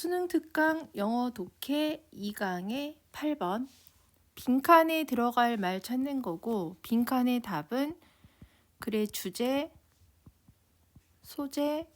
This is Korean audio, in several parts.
수능 특강 영어 독해 2강의 8번 빈칸에 들어갈 말 찾는 거고 빈칸의 답은 글의 주제, 소재,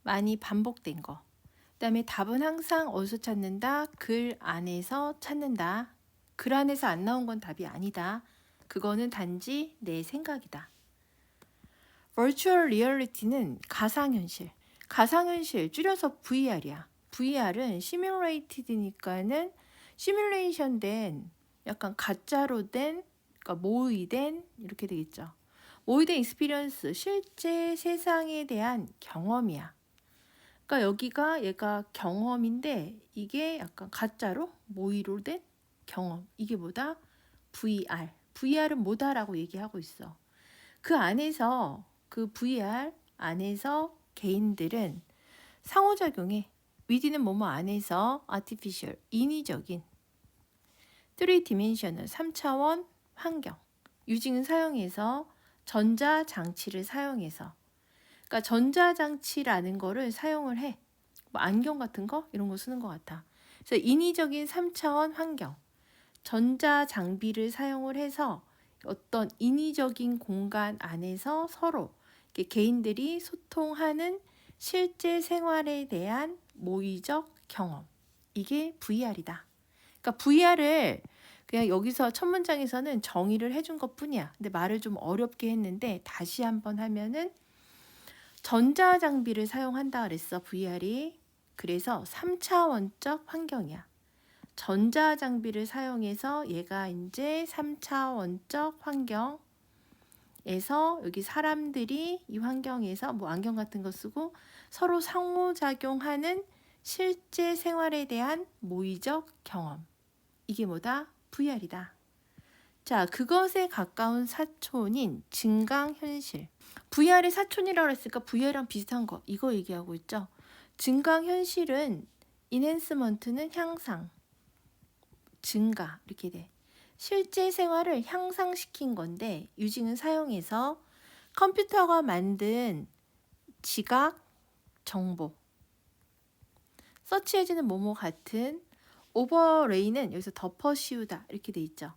많이 반복된 거. 그 다음에 답은 항상 어디서 찾는다? 글 안에서 찾는다. 글 안에서 안 나온 건 답이 아니다. 그거는 단지 내 생각이다. Virtual Reality는 가상현실. 가상현실 줄여서 VR이야. VR은 시뮬레이티드니까는 시뮬레이션 된 약간 가짜로 된 그러니까 모의된 이렇게 되겠죠. 모의된 익스피리언스 실제 세상에 대한 경험이야. 그러니까 여기가 얘가 경험인데 이게 약간 가짜로 모의로 된 경험. 이게 뭐다? VR. VR은 뭐다라고 얘기하고 있어. 그 안에서 그 VR 안에서 개인들은 상호작용해. within은 뭐뭐 안에서 artificial, 인위적인 3dimensional, 3차원 환경 using은 사용해서 전자장치를 사용해서 그러니까 전자장치라는 거를 사용을 해. 뭐 안경 같은 거 이런 거 쓰는 것 같아. 그래서 인위적인 3차원 환경 전자장비를 사용을 해서 어떤 인위적인 공간 안에서 서로 개인들이 소통하는 실제 생활에 대한 모의적 경험. 이게 VR이다. 그러니까 VR을 그냥 여기서 첫 문장에서는 정의를 해준 것 뿐이야. 근데 말을 좀 어렵게 했는데 다시 한번 하면은 전자장비를 사용한다 그랬어, VR이. 그래서 3차원적 환경이야. 전자장비를 사용해서 얘가 이제 3차원적 환경에서 여기 사람들이 이 환경에서 뭐 안경 같은 거 쓰고 서로 상호작용하는 실제 생활에 대한 모의적 경험. 이게 뭐다? VR이다. 자, 그것에 가까운 사촌인 증강현실. VR의 사촌이라고 했으니까 VR랑 비슷한 거. 이거 얘기하고 있죠. 증강현실은 인핸스먼트는 향상, 증가 이렇게 돼. 실제 생활을 향상시킨 건데 유징은 사용해서 컴퓨터가 만든 지각, 정보 서치해지는 뭐뭐 같은 오버레이는 여기서 덮어 씌우다 이렇게 돼 있죠.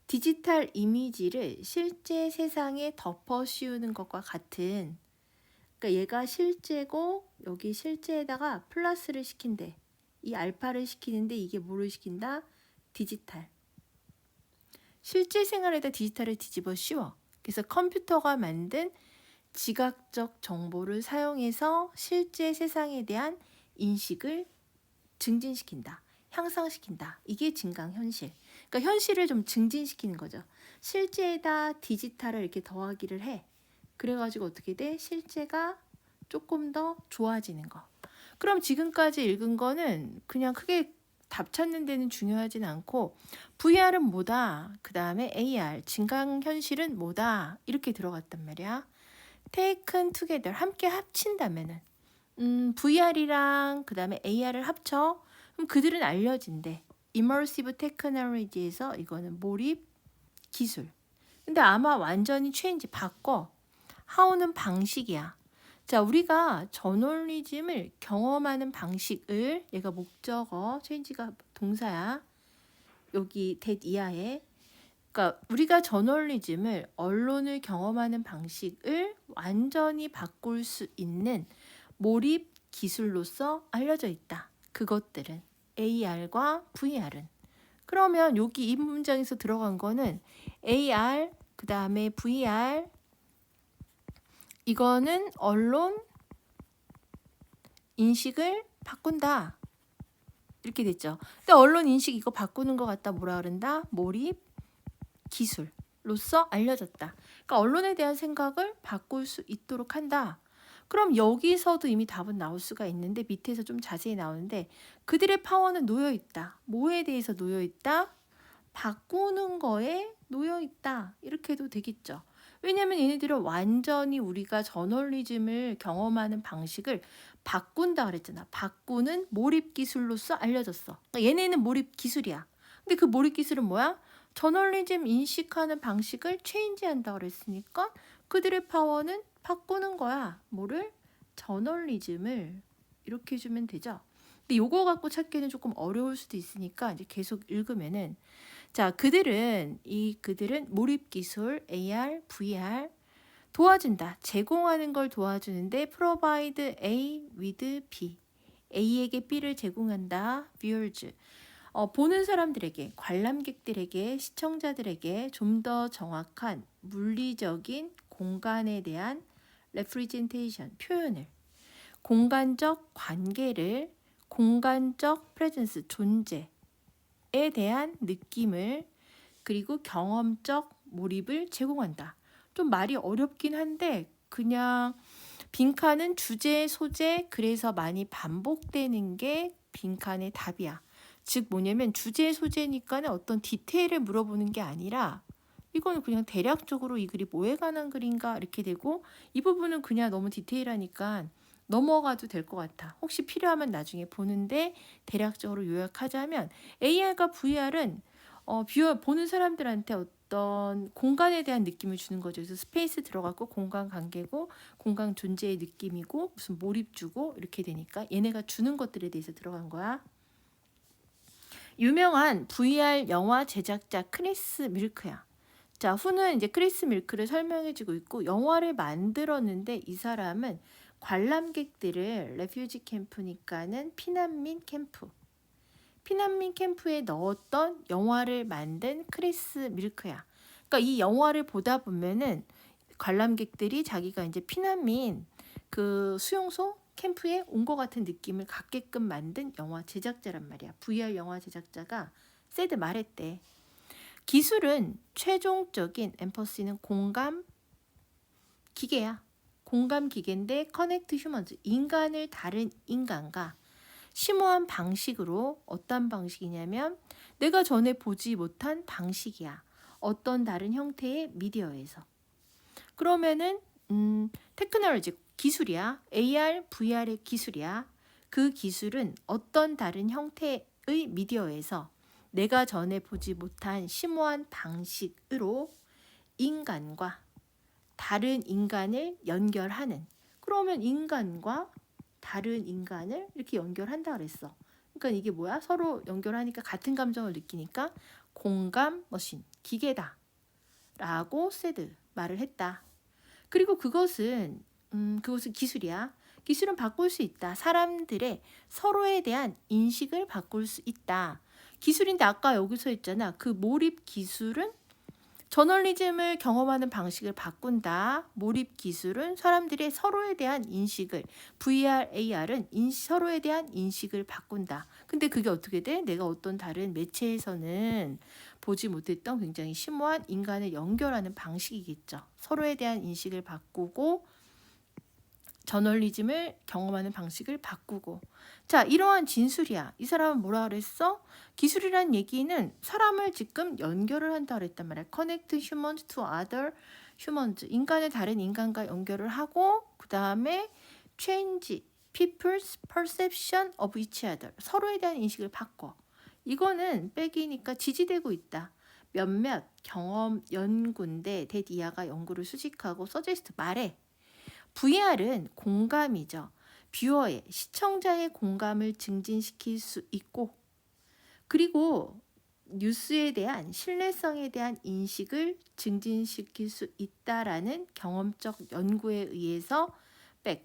디지털 이미지를 실제 세상에 덮어 씌우는 것과 같은 그러니까 얘가 실제고 여기 실제에다가 플러스를 시킨대. 이 알파를 시키는데 이게 뭐를 시킨다? 디지털. 실제 생활에다 디지털을 뒤집어 씌워. 그래서 컴퓨터가 만든 지각적 정보를 사용해서 실제 세상에 대한 인식을 증진시킨다. 향상시킨다. 이게 증강현실. 그러니까 현실을 좀 증진시키는 거죠. 실제에다 디지털을 이렇게 더하기를 해. 그래가지고 어떻게 돼? 실제가 조금 더 좋아지는 거. 그럼 지금까지 읽은 거는 그냥 크게 답 찾는 데는 중요하진 않고 VR은 뭐다? 그 다음에 AR, 증강현실은 뭐다? 이렇게 들어갔단 말이야. taken together, 함께 합친다면은 VR이랑 그 다음에 AR을 합쳐 그럼 그들은 알려진대. Immersive Technology에서 이거는 몰입 기술. 근데 아마 완전히 change 바꿔. how는 방식이야. 자, 우리가 저널리즘을 경험하는 방식을 얘가 목적어, change가 동사야. 여기 that 이하에. 그러니까 우리가 저널리즘을 언론을 경험하는 방식을 완전히 바꿀 수 있는 몰입 기술로서 알려져 있다. 그것들은 AR과 VR은. 그러면 여기 이 문장에서 들어간 거는 AR, 그 다음에 VR, 이거는 언론 인식을 바꾼다. 이렇게 됐죠. 근데 언론 인식 이거 바꾸는 것 같다. 뭐라 그런다? 몰입 기술로서 알려졌다. 그러니까 언론에 대한 생각을 바꿀 수 있도록 한다. 그럼 여기서도 이미 답은 나올 수가 있는데 밑에서 좀 자세히 나오는데 그들의 파워는 놓여 있다. 뭐에 대해서 놓여 있다? 바꾸는 거에 놓여 있다. 이렇게 해도 되겠죠. 왜냐면 얘네들은 완전히 우리가 저널리즘을 경험하는 방식을 바꾼다 그랬잖아. 바꾸는 몰입 기술로서 알려졌어. 그러니까 얘네는 몰입 기술이야. 근데 그 몰입 기술은 뭐야? 저널리즘 인식하는 방식을 체인지한다 그랬으니까 그들의 파워는 바꾸는 거야. 뭐를? 저널리즘을. 이렇게 해주면 되죠. 근데 요거 갖고 찾기는 조금 어려울 수도 있으니까 이제 계속 읽으면은 자, 그들은 몰입 기술, AR, VR 도와준다. 제공하는 걸 도와주는데 provide A with B. A에게 B를 제공한다. viewers. 보는 사람들에게, 관람객들에게, 시청자들에게 좀 더 정확한 물리적인 공간에 대한 representation, 표현을, 공간적 관계를, 공간적 presence, 존재에 대한 느낌을, 그리고 경험적 몰입을 제공한다. 좀 말이 어렵긴 한데 그냥 빈칸은 주제, 소재, 그래서 많이 반복되는 게 빈칸의 답이야. 즉 뭐냐면 주제, 소재니까는 어떤 디테일을 물어보는 게 아니라 이거는 그냥 대략적으로 이 글이 뭐에 관한 글인가 이렇게 되고 이 부분은 그냥 너무 디테일하니까 넘어가도 될 것 같아. 혹시 필요하면 나중에 보는데 대략적으로 요약하자면 AR과 VR은 보는 사람들한테 어떤 공간에 대한 느낌을 주는 거죠. 그래서 스페이스 들어가고 공간 관계고 공간 존재의 느낌이고 무슨 몰입 주고 이렇게 되니까 얘네가 주는 것들에 대해서 들어간 거야. 유명한 VR 영화 제작자 크리스 밀크야. 자, 후는 이제 크리스 밀크를 설명해주고 있고 영화를 만들었는데 이 사람은 관람객들을 레퓨지 캠프니까는 피난민 캠프에 넣었던 영화를 만든 크리스 밀크야. 그러니까 이 영화를 보다 보면은 관람객들이 자기가 이제 피난민 그 수용소 캠프에 온 것 같은 느낌을 갖게끔 만든 영화 제작자란 말이야. VR 영화 제작자가 세드 말했대. 기술은 최종적인 엠퍼시는 공감 기계야. 공감 기계인데 커넥트 휴먼즈, 인간을 다른 인간과 심오한 방식으로, 어떤 방식이냐면 내가 전에 보지 못한 방식이야. 어떤 다른 형태의 미디어에서. 그러면은 테크놀로지 기술이야. AR, VR의 기술이야. 그 기술은 어떤 다른 형태의 미디어에서 내가 전에 보지 못한 심오한 방식으로 인간과 다른 인간을 연결하는. 그러면 인간과 다른 인간을 이렇게 연결한다 그랬어. 그러니까 이게 뭐야? 서로 연결하니까 같은 감정을 느끼니까 공감 머신, 기계다 라고 세드 말을 했다. 그리고 그것은 기술이야. 기술은 바꿀 수 있다. 사람들의 서로에 대한 인식을 바꿀 수 있다. 기술인데 아까 여기서 했잖아. 그 몰입 기술은 저널리즘을 경험하는 방식을 바꾼다. 몰입 기술은 사람들의 서로에 대한 인식을, VR, AR은 서로에 대한 인식을 바꾼다. 근데 그게 어떻게 돼? 내가 어떤 다른 매체에서는 보지 못했던 굉장히 심오한 인간을 연결하는 방식이겠죠. 서로에 대한 인식을 바꾸고 저널리즘을 경험하는 방식을 바꾸고. 자, 이러한 진술이야. 이 사람은 뭐라 그랬어? 기술이란 얘기는 사람을 지금 연결을 한다 그랬단 말이야. Connect humans to other humans. 인간을 다른 인간과 연결을 하고 그 다음에 change people's perception of each other. 서로에 대한 인식을 바꿔. 이거는 백이니까 지지되고 있다. 몇몇 경험 연구인데 대디아가 연구를 수식하고 서제스트 말해. VR은 공감이죠. 뷰어의, 시청자의 공감을 증진시킬 수 있고 그리고 뉴스에 대한 신뢰성에 대한 인식을 증진시킬 수 있다라는 경험적 연구에 의해서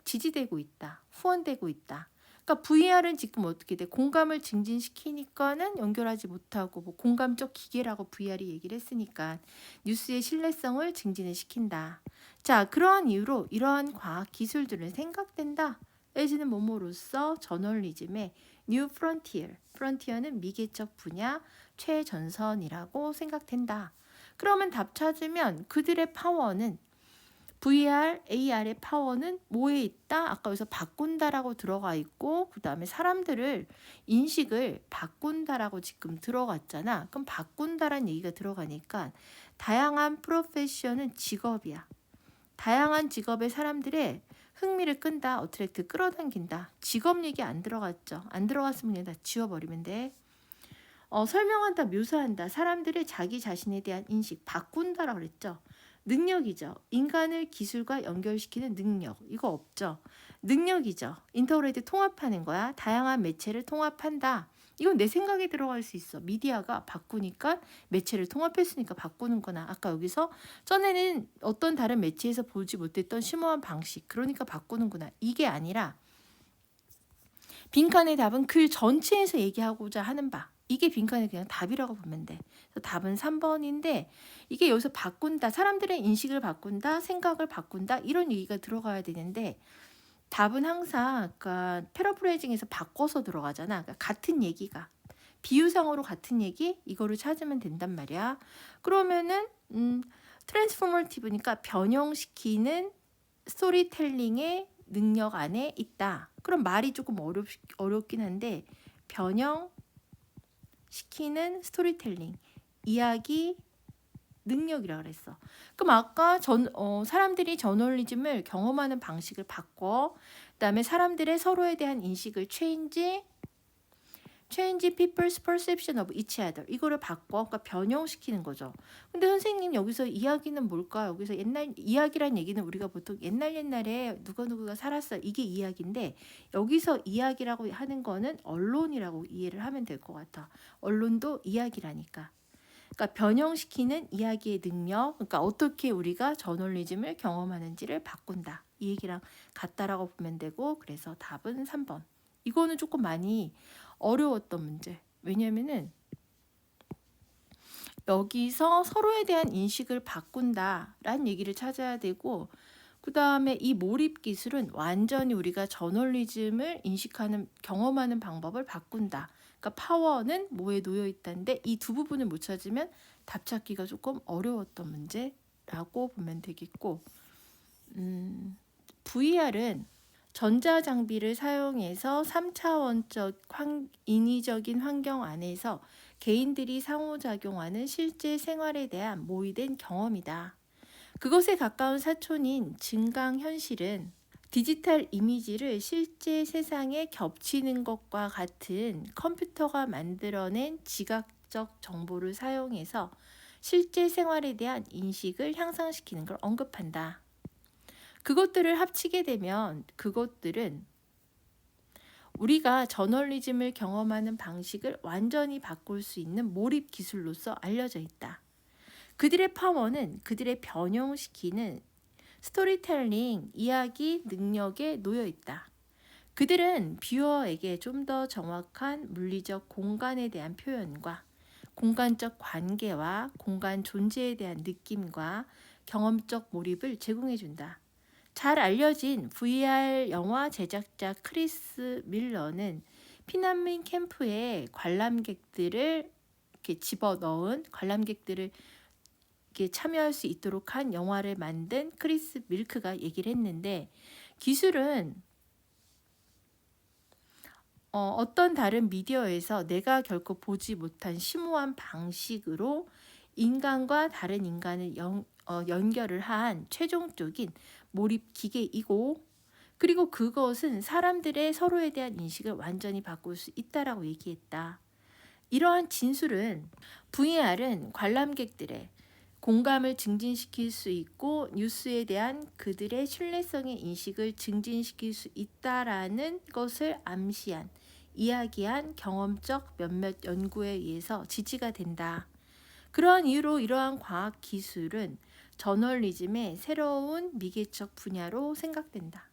지지되고 있다. 후원되고 있다. 그러니까 VR은 지금 어떻게 돼? 공감을 증진시키니까는 연결하지 못하고 뭐 공감적 기계라고 VR이 얘기를 했으니까 뉴스의 신뢰성을 증진을 시킨다. 자, 그러한 이유로 이러한 과학 기술들은 생각된다. 에지는 뭐뭐로서 저널리즘의 뉴 프론티어. 프론티어는 미개척 분야 최전선이라고 생각된다. 그러면 답 찾으면 그들의 파워는 VR, AR의 파워는 뭐에 있다? 아까 여기서 바꾼다라고 들어가 있고 그 다음에 사람들을 인식을 바꾼다라고 지금 들어갔잖아. 그럼 바꾼다라는 얘기가 들어가니까 다양한 프로페셔는 직업이야. 다양한 직업의 사람들의 흥미를 끈다. 어트랙트 끌어당긴다. 직업 얘기 안 들어갔죠. 안 들어갔으면 그냥 다 지워버리면 돼. 설명한다, 묘사한다. 사람들의 자기 자신에 대한 인식 바꾼다라고 그랬죠. 능력이죠. 인간을 기술과 연결시키는 능력. 이거 없죠. 능력이죠. 인터그레이트 통합하는 거야. 다양한 매체를 통합한다. 이건 내 생각에 들어갈 수 있어. 미디어가 바꾸니까 매체를 통합했으니까 바꾸는 거나. 아까 여기서 전에는 어떤 다른 매체에서 보지 못했던 심오한 방식. 그러니까 바꾸는구나. 이게 아니라 빈칸의 답은 글 전체에서 얘기하고자 하는 바. 이게 빈칸의 그냥 답이라고 보면 돼. 그래서 답은 3번인데 이게 여기서 바꾼다. 사람들의 인식을 바꾼다. 생각을 바꾼다. 이런 얘기가 들어가야 되는데 답은 항상 그러니까 패러프레이징에서 바꿔서 들어가잖아. 그러니까 같은 얘기가. 비유상으로 같은 얘기 이거를 찾으면 된단 말이야. 그러면은 트랜스포머티브니까 변형시키는 스토리텔링의 능력 안에 있다. 그럼 말이 조금 어렵긴 한데 변형시키는 스토리텔링 이야기 능력이라 그랬어. 그럼 아까 사람들이 저널리즘을 경험하는 방식을 바꿔. 그다음에 사람들의 서로에 대한 인식을 change people's perception of each other. 이거를 바꿔. 그러니까 변형시키는 거죠. 근데 선생님 여기서 이야기는 뭘까? 여기서 옛날 이야기란 얘기는 우리가 보통 옛날에 누구가 살았어. 이게 이야기인데 여기서 이야기라고 하는 거는 언론이라고 이해를 하면 될 것 같아. 언론도 이야기라니까. 그러니까 변형시키는 이야기의 능력, 그러니까 어떻게 우리가 저널리즘을 경험하는지를 바꾼다. 이 얘기랑 같다라고 보면 되고, 그래서 답은 3번. 이거는 조금 많이 어려웠던 문제. 왜냐면은 여기서 서로에 대한 인식을 바꾼다라는 얘기를 찾아야 되고, 그 다음에 이 몰입 기술은 완전히 우리가 저널리즘을 인식하는, 경험하는 방법을 바꾼다. 그러니까 파워는 뭐에 놓여 있다는데 이 두 부분을 못 찾으면 답 찾기가 조금 어려웠던 문제라고 보면 되겠고, VR은 전자장비를 사용해서 3차원적 인위적인 환경 안에서 개인들이 상호작용하는 실제 생활에 대한 모의된 경험이다. 그것에 가까운 사촌인 증강현실은 디지털 이미지를 실제 세상에 겹치는 것과 같은 컴퓨터가 만들어낸 지각적 정보를 사용해서 실제 생활에 대한 인식을 향상시키는 걸 언급한다. 그것들을 합치게 되면 그것들은 우리가 저널리즘을 경험하는 방식을 완전히 바꿀 수 있는 몰입 기술로서 알려져 있다. 그들의 파워는 그들의 변형시키는 스토리텔링, 이야기 능력에 놓여 있다. 그들은 뷰어에게 좀 더 정확한 물리적 공간에 대한 표현과 공간적 관계와 공간 존재에 대한 느낌과 경험적 몰입을 제공해준다. 잘 알려진 VR 영화 제작자 크리스 밀러는 피난민 캠프에 관람객들을 이렇게 집어넣은 관람객들을 이렇게 참여할 수 있도록 한 영화를 만든 크리스 밀크가 얘기를 했는데 기술은 어떤 다른 미디어에서 내가 결코 보지 못한 심오한 방식으로 인간과 다른 인간을 연결을 한 최종적인 몰입 기계이고 그리고 그것은 사람들의 서로에 대한 인식을 완전히 바꿀 수 있다라고 얘기했다. 이러한 진술은 VR은 관람객들의 공감을 증진시킬 수 있고 뉴스에 대한 그들의 신뢰성의 인식을 증진시킬 수 있다라는 것을 암시한 이야기한 경험적 몇몇 연구에 의해서 지지가 된다. 그러한 이유로 이러한 과학 기술은 저널리즘의 새로운 미개척 분야로 생각된다.